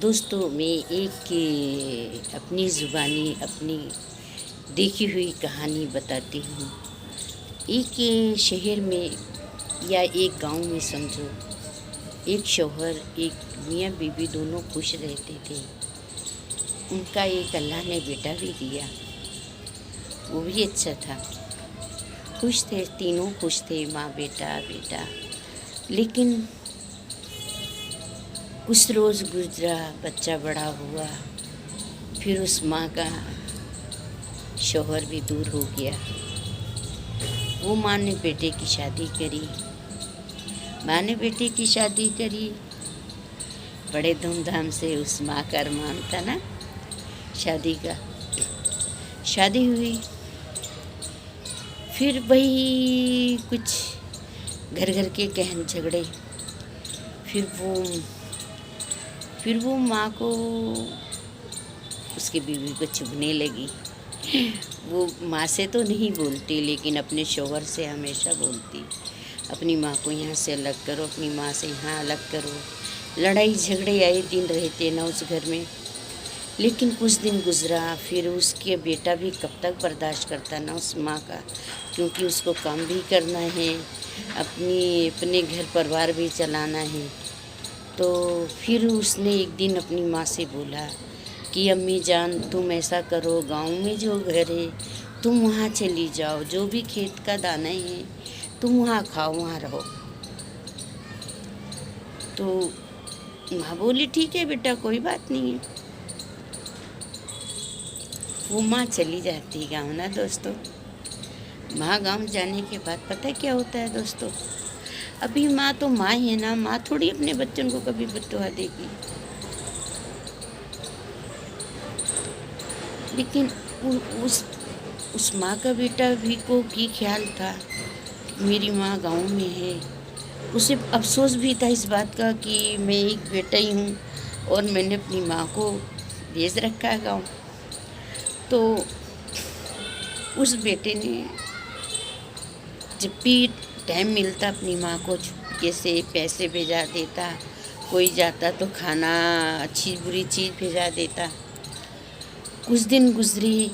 دوستوں میں ایک اپنی زبانی اپنی دیکھی ہوئی کہانی بتاتی ہوں۔ ایک شہر میں یا ایک گاؤں میں سمجھو، ایک شوہر ایک میاں بیوی دونوں خوش رہتے تھے۔ ان کا ایک اللہ نے بیٹا بھی دیا، وہ بھی اچھا تھا، خوش تھے، تینوں خوش تھے، ماں بیٹا بیٹا۔ لیکن کچھ روز گزرا، بچہ بڑا ہوا، پھر اس ماں کا شوہر بھی دور ہو گیا۔ وہ ماں نے بیٹے کی شادی کری، بڑے دھوم دھام سے۔ اس ماں کا ارمان تھا نا شادی کا، شادی ہوئی۔ پھر وہی کچھ گھر کے کہن جھگڑے، پھر وہ ماں کو اس کی بیوی کو چبھنے لگی۔ وہ ماں سے تو نہیں بولتی، لیکن اپنے شوہر سے ہمیشہ بولتی، اپنی ماں کو یہاں سے الگ کرو، اپنی ماں سے یہاں الگ کرو۔ لڑائی جھگڑے آئے دن رہتے نا اس گھر میں۔ لیکن کچھ دن گزرا، پھر اس کے بیٹا بھی کب تک برداشت کرتا نا اس ماں کا، کیونکہ اس کو کام بھی کرنا ہے، اپنے گھر پریوار بھی چلانا ہے۔ تو پھر اس نے ایک دن اپنی ماں سے بولا کہ امی جان تم ایسا کرو، گاؤں میں جو گھر ہے تم وہاں چلی جاؤ، جو بھی کھیت کا دانہ ہے تم وہاں کھاؤ، وہاں رہو۔ تو ماں بولی ٹھیک ہے بیٹا، کوئی بات نہیں ہے۔ وہ ماں چلی جاتی گاؤں نا دوستوں۔ ماں گاؤں جانے کے بعد پتہ کیا ہوتا ہے دوستوں؟ ابھی ماں تو ماں ہے نا، ماں تھوڑی اپنے بچوں کو کبھی بتوا دے گی۔ لیکن اس ماں کا بیٹا بھی کو کی خیال تھا میری ماں گاؤں میں ہے۔ اسے افسوس بھی تھا اس بات کا کہ میں ایک بیٹا ہی ہوں اور میں نے اپنی ماں کو بھیج رکھا ہے گاؤں۔ تو اس بیٹے نے جب بھی ٹائم ملتا اپنی ماں کو چپکے سے پیسے بھیجا دیتا، کوئی جاتا تو کھانا اچھی بری چیز بھیجا دیتا۔ کچھ دن گزری،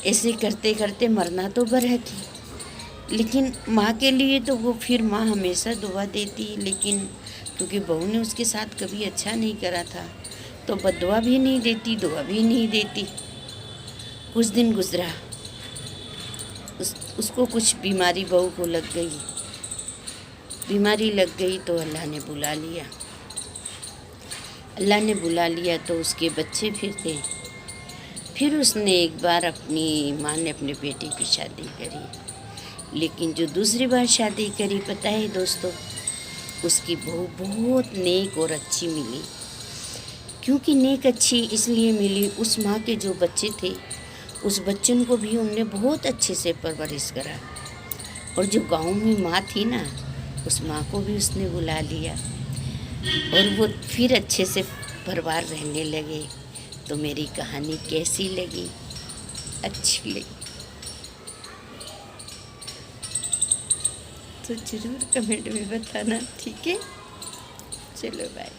ایسے کرتے کرتے مرنا تو برحق تھی، لیکن ماں کے لیے تو وہ پھر ماں ہمیشہ دعا دیتی، لیکن کیونکہ بہو نے اس کے ساتھ کبھی اچھا نہیں کرا تھا تو بددعا بھی نہیں دیتی، دعا بھی نہیں دیتی۔ کچھ دن گزرا، اس کو کچھ بیماری بہو کو لگ گئی تو اللہ نے بلا لیا تو اس کے بچے پھر تھے۔ پھر اس نے ایک بار اپنی ماں نے اپنے بیٹے کی شادی کری، لیکن جو دوسری بار شادی کری پتہ ہے دوستوں، اس کی بہو بہت نیک اور اچھی ملی۔ کیونکہ نیک اچھی اس لیے ملی، اس ماں کے جو بچے تھے اس بچوں کو بھی ان نے بہت اچھے سے پرورش کرا، اور جو گاؤں میں ماں تھی نا اس ماں کو بھی اس نے بلا لیا، اور وہ پھر اچھے سے پریوار رہنے لگے۔ تو میری کہانی کیسی لگی؟ اچھی لگی تو ضرور کمنٹ میں بتانا، ٹھیک ہے؟ چلو بائے۔